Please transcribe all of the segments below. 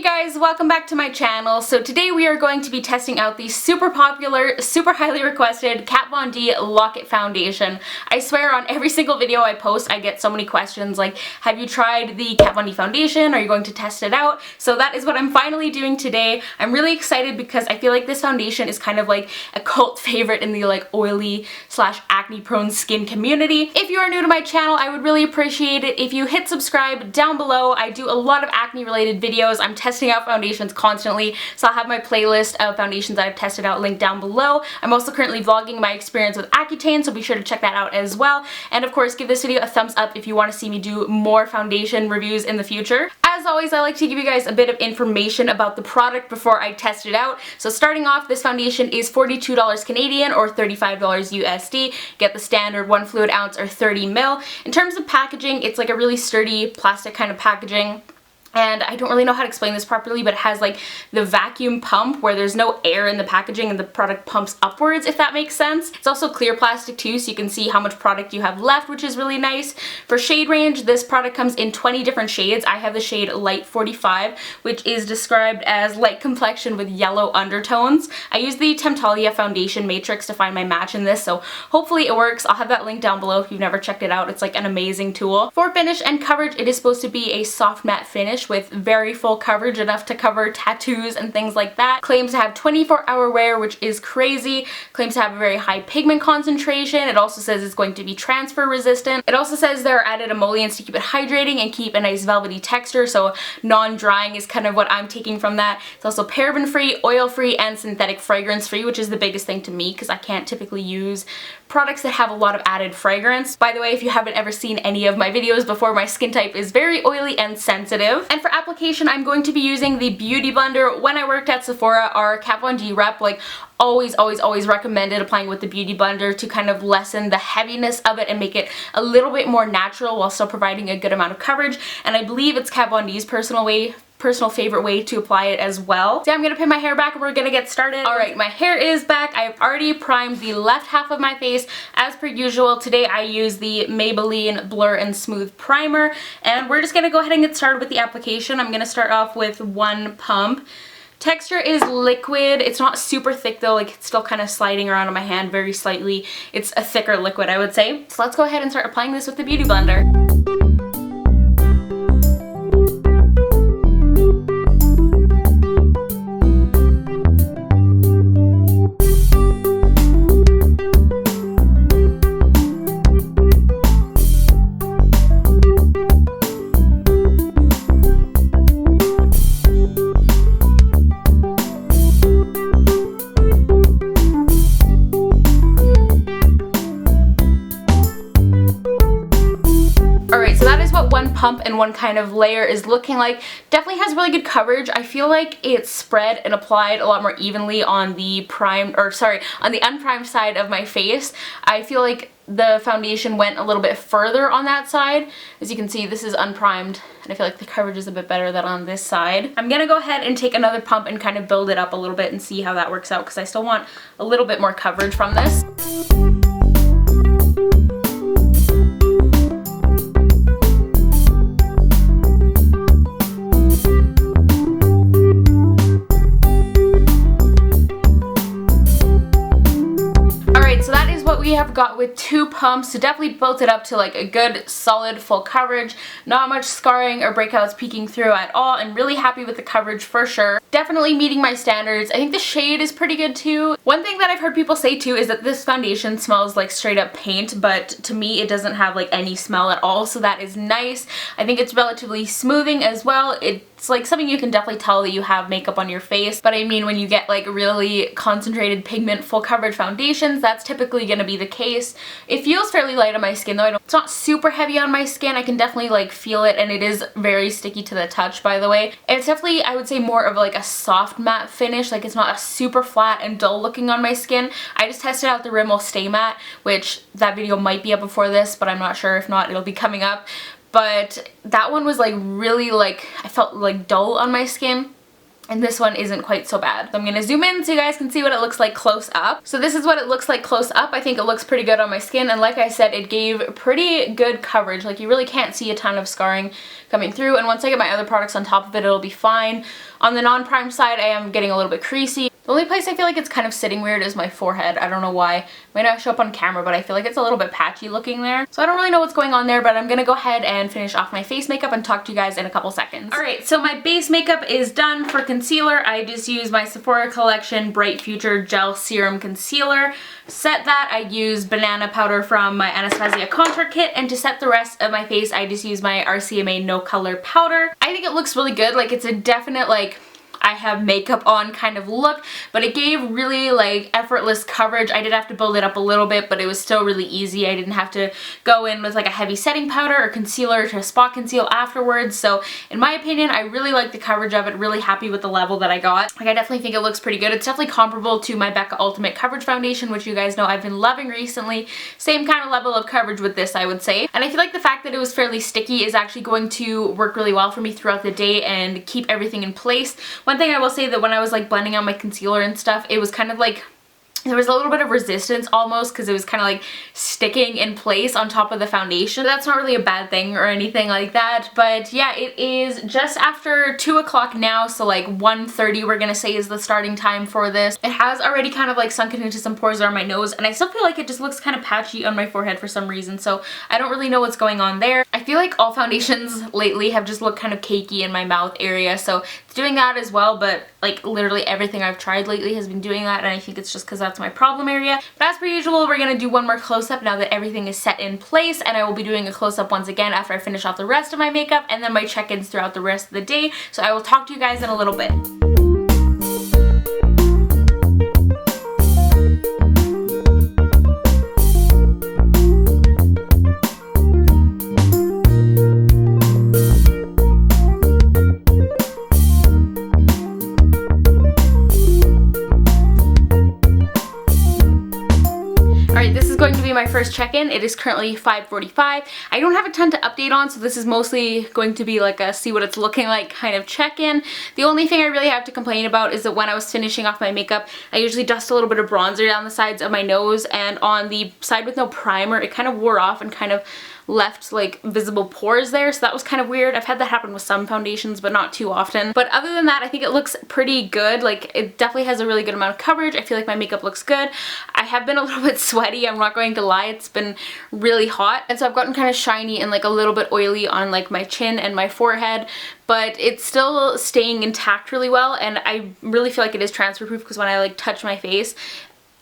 Hey guys, welcome back to my channel. So today we are going to be testing out the super popular, super highly requested Kat Von D Lock It Foundation. I swear on every single video I post I get so many questions like, have you tried the Kat Von D foundation? Are you going to test it out? So that is what I'm finally doing today. I'm really excited because I feel like this foundation is kind of like a cult favorite in the like oily / acne prone skin community. If you are new to my channel, I would really appreciate it if you hit subscribe down below. I do a lot of acne related videos. I'm testing out foundations constantly, so I'll have my playlist of foundations that I've tested out linked down below. I'm also currently vlogging my experience with Accutane, so be sure to check that out as well. And of course, give this video a thumbs up if you want to see me do more foundation reviews in the future. As always, I like to give you guys a bit of information about the product before I test it out. So starting off, this foundation is $42 Canadian or $35 USD. Get the standard 1 fluid ounce or 30 ml. In terms of packaging, it's like a really sturdy plastic kind of packaging. And I don't really know how to explain this properly, but it has like the vacuum pump where there's no air in the packaging and the product pumps upwards, if that makes sense. It's also clear plastic too, so you can see how much product you have left, which is really nice. For shade range, this product comes in 20 different shades. I have the shade Light 45, which is described as light complexion with yellow undertones. I use the TEMPTALIA foundation matrix to find my match in this, so hopefully it works. I'll have that link down below if you've never checked it out. It's like an amazing tool. For finish and coverage, it is supposed to be a soft matte finish with very full coverage, enough to cover tattoos and things like that. Claims to have 24-hour wear, which is crazy. Claims to have a very high pigment concentration. It also says it's going to be transfer resistant. It also says there are added emollients to keep it hydrating and keep a nice velvety texture, so non-drying is kind of what I'm taking from that. It's also paraben-free, oil-free, and synthetic fragrance-free, which is the biggest thing to me because I can't typically use products that have a lot of added fragrance. By the way, if you haven't ever seen any of my videos before, my skin type is very oily and sensitive. And for application, I'm going to be using the Beauty Blender. When I worked at Sephora, our Kat Von D rep always recommended applying with the Beauty Blender to kind of lessen the heaviness of it and make it a little bit more natural while still providing a good amount of coverage. And I believe it's Kat Von D's personal favorite way to apply it as well. So I'm gonna pin my hair back and we're gonna get started. Alright, my hair is back. I've already primed the left half of my face as per usual. Today I use the Maybelline Blur and Smooth Primer, and we're just gonna go ahead and get started with the application. I'm gonna start off with one pump. Texture is liquid. It's not super thick though, like it's still kind of sliding around on my hand very slightly. It's a thicker liquid, I would say. So let's go ahead and start applying this with the Beauty Blender. One pump and one kind of layer is looking like. Definitely has really good coverage. I feel like it's spread and applied a lot more evenly on the on the unprimed side of my face. I feel like the foundation went a little bit further on that side. As you can see, this is unprimed, and I feel like the coverage is a bit better than on this side. I'm gonna go ahead and take another pump and kind of build it up a little bit and see how that works out, because I still want a little bit more coverage from this. We have got with two pumps, so definitely built it up to like a good solid full coverage, not much scarring or breakouts peeking through at all, and really happy with the coverage for sure. Definitely meeting my standards. I think the shade is pretty good too. One thing that I've heard people say too is that this foundation smells like straight up paint, but to me it doesn't have like any smell at all, so that is nice. I think it's relatively smoothing as well. It's like something you can definitely tell that you have makeup on your face, but I mean when you get like really concentrated pigment full coverage foundations, that's typically going to be the case. It feels fairly light on my skin though. It's not super heavy on my skin. I can definitely like feel it, and it is very sticky to the touch, by the way. It's definitely, I would say, more of like a soft matte finish. Like it's not a super flat and dull looking on my skin. I just tested out the Rimmel Stay Matte, which that video might be up before this, but I'm not sure. If not, it'll be coming up. But that one was like really like, I felt like dull on my skin. and this one isn't quite so bad. So I'm gonna zoom in so you guys can see what it looks like close up. So this is what it looks like close up. I think it looks pretty good on my skin, and like I said, it gave pretty good coverage. Like, you really can't see a ton of scarring coming through, and once I get my other products on top of it, it'll be fine. On the non-prime side, I am getting a little bit creasy. The only place I feel like it's kind of sitting weird is my forehead. I don't know why. It might not show up on camera, but I feel like it's a little bit patchy looking there. So I don't really know what's going on there, but I'm gonna go ahead and finish off my face makeup and talk to you guys in a couple seconds. Alright, so my base makeup is done. For concealer, I just use my Sephora Collection Bright Future Gel Serum Concealer. Set that, I use banana powder from my Anastasia contour kit, and to set the rest of my face, I just use my RCMA No Color powder. I think it looks really good. Like, it's a definite, like, I have makeup on kind of look, but it gave really like effortless coverage. I did have to build it up a little bit, but it was still really easy. I didn't have to go in with like a heavy setting powder or concealer to spot conceal afterwards. So in my opinion, I really like the coverage of it, really happy with the level that I got. Like, I definitely think it looks pretty good. It's definitely comparable to my Becca Ultimate Coverage Foundation, which you guys know I've been loving recently. Same kind of level of coverage with this, I would say. And I feel like the fact that it was fairly sticky is actually going to work really well for me throughout the day and keep everything in place. One thing I will say, that when I was like blending out my concealer and stuff, it was kind of like there was a little bit of resistance almost, because it was kind of like sticking in place on top of the foundation. That's not really a bad thing or anything like that, but yeah, it is just after 2 o'clock now, so like 1:30 we're gonna say is the starting time for this. It has already kind of like sunken into some pores around my nose, and I still feel like it just looks kind of patchy on my forehead for some reason, so I don't really know what's going on there. I feel like all foundations lately have just looked kind of cakey in my mouth area, so it's doing that as well, but like literally everything I've tried lately has been doing that, and I think it's just because that's my problem area. But as per usual, we're gonna do one more close-up now that everything is set in place, and I will be doing a close-up once again after I finish off the rest of my makeup and then my check-ins throughout the rest of the day. So I will talk to you guys in a little bit. Going to be my first check-in. It is currently 5:45. I don't have a ton to update on, so this is mostly going to be like a see what it's looking like kind of check-in. The only thing I really have to complain about is that when I was finishing off my makeup, I usually dust a little bit of bronzer down the sides of my nose, and on the side with no primer, it kind of wore off and kind of left like visible pores there, so that was kind of weird. I've had that happen with some foundations, but not too often. But other than that, I think it looks pretty good. Like, it definitely has a really good amount of coverage. I feel like my makeup looks good. I have been a little bit sweaty, I'm not going to lie. It's been really hot, and so I've gotten kind of shiny and like a little bit oily on like my chin and my forehead, but it's still staying intact really well, and I really feel like it is transfer proof, because when I like touch my face,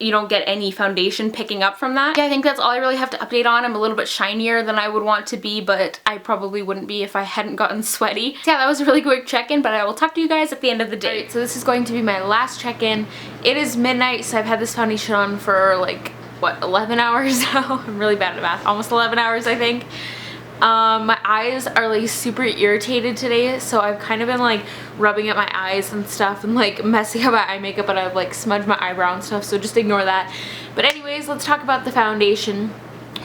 you don't get any foundation picking up from that. Yeah, I think that's all I really have to update on. I'm a little bit shinier than I would want to be, but I probably wouldn't be if I hadn't gotten sweaty. So yeah, that was a really quick check-in, but I will talk to you guys at the end of the day. Right, so this is going to be my last check-in. It is midnight, so I've had this foundation on for like, what, 11 hours now? I'm really bad at math. Almost 11 hours, I think. My eyes are like super irritated today, so I've kind of been like rubbing at my eyes and stuff and like messing up my eye makeup, and I've like smudged my eyebrow and stuff, so just ignore that. But anyways, let's talk about the foundation.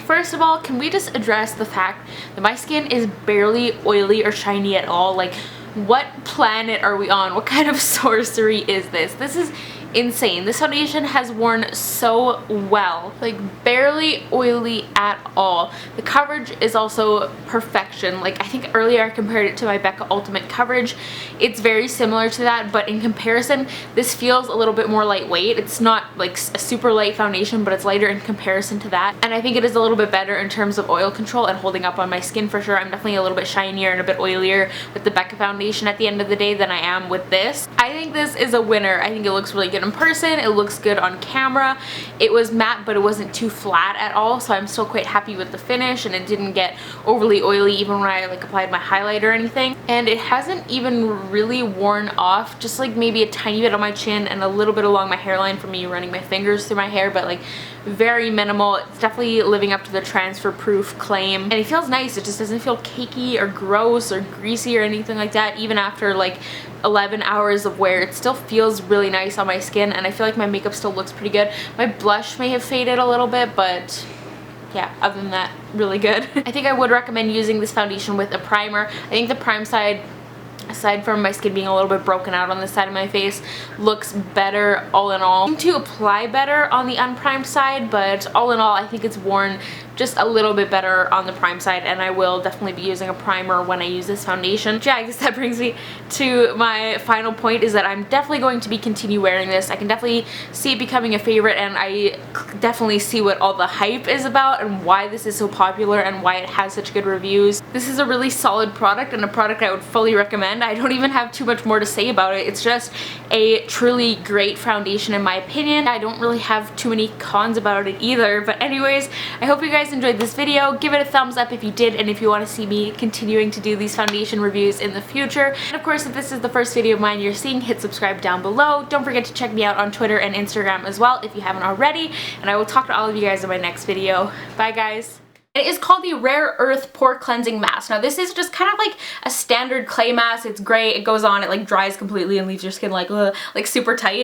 First of all, can we just address the fact that my skin is barely oily or shiny at all? Like, what planet are we on? What kind of sorcery is this? This is insane. This foundation has worn so well, like barely oily at all. The coverage is also perfection. Like, I think earlier I compared it to my Becca Ultimate Coverage. It's very similar to that, but in comparison, this feels a little bit more lightweight. It's not like a super light foundation, but it's lighter in comparison to that. And I think it is a little bit better in terms of oil control and holding up on my skin for sure. I'm definitely a little bit shinier and a bit oilier with the Becca foundation at the end of the day than I am with this. I think this is a winner. I think it looks really good in person. It looks good on camera. It was matte, but it wasn't too flat at all, so I'm still quite happy with the finish, and it didn't get overly oily even when I like applied my highlight or anything. And it hasn't even really worn off, just like maybe a tiny bit on my chin and a little bit along my hairline from me running my fingers through my hair, but like very minimal. It's definitely living up to the transfer proof claim, and it feels nice. It just doesn't feel cakey or gross or greasy or anything like that. Even after like 11 hours of wear, it still feels really nice on my skin, and I feel like my makeup still looks pretty good. My blush may have faded a little bit, but yeah, other than that, really good. I think I would recommend using this foundation with a primer. I think the prime side aside from my skin being a little bit broken out on this side of my face, looks better all in all. To apply better on the unprimed side, but all in all I think it's worn just a little bit better on the prime side, and I will definitely be using a primer when I use this foundation. Yeah, I guess that brings me to my final point, is that I'm definitely going to be continue wearing this. I can definitely see it becoming a favorite, and I definitely see what all the hype is about and why this is so popular and why it has such good reviews. This is a really solid product and a product I would fully recommend. I don't even have too much more to say about it. It's just a truly great foundation in my opinion. I don't really have too many cons about it either, but anyways, I hope you guys enjoyed this video. Give it a thumbs up if you did, and if you want to see me continuing to do these foundation reviews in the future. And of course, if this is the first video of mine you're seeing, hit subscribe down below. Don't forget to check me out on Twitter and Instagram as well if you haven't already, and I will talk to all of you guys in my next video. Bye guys! It is called the Rare Earth Pore Cleansing Mask. Now this is just kind of like a standard clay mask. It's great, it goes on, it like dries completely and leaves your skin like super tight.